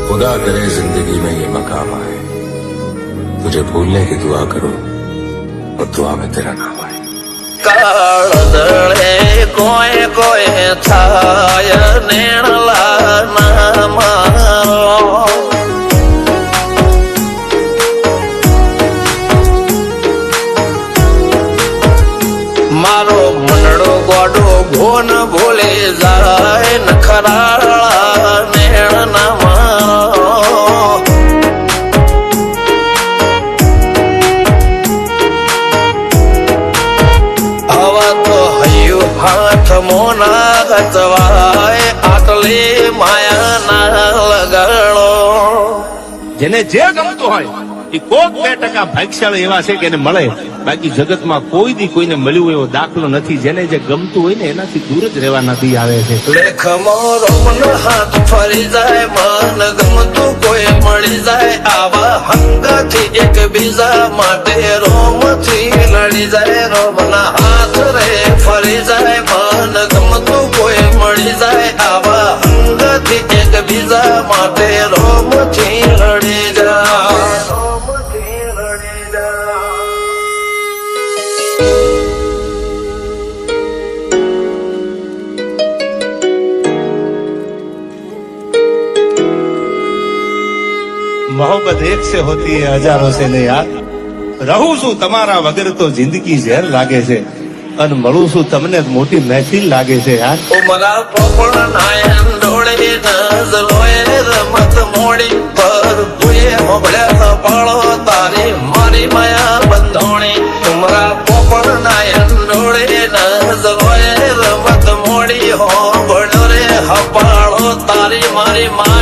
खुदा करे जिंदगी में ये मकाम आए, तुझे भूलने की दुआ करूं और दुआ में तेरा नाम आए। કાળદળે કોઈ કોઈ થાય નેણલા ના મારો મારો મનડો ગોડો ભોન ભૂલે જાય નખરાળા નેણ ના મારો હાથ મોના ગતવાય આટલે માયા ના લગાડો જેને જે ગમતું હોય એ કોક 2% ભાગ્યશાળી એવા છે કે એને મળે, બાકી જગતમાં કોઈ દી કોઈને મળ્યું એવો દાખલો નથી. જેને જે ગમતું હોય ને એનાથી દૂર જ રહેવા નથી આવે છે. લેખમો રોમન હાથ ફરી જાય, મન ગમતું કોઈ મળી જાય, આવા હંગથી એકબીજા માટે રોમથી લડી જાય. રોમના હાથ રે ફરી જાય, મન ગમતું કોઈ મળી જાય, આવા હંગથી એકબીજા માટે રોમથી લડી જાય. मोहब्बत एक से होती है हजारों से नहीं यार. રહું છું તમારા વગર તો જિંદગી ઝેર લાગે છે, અને મળું છું તમને મોટી મહેફિલ લાગે છે યાર. ઉમરા પોપણ નાયન ડોળે નજલોએ રમત મોડી પર ભૂએ મોગળ્યા પાળો તારી મારી માયા બંધોણી. ઉમરા પોપણ નાયન ડોળે નજલોએ રમત મોડી હો બળો રે હપાળો તારી મારી મા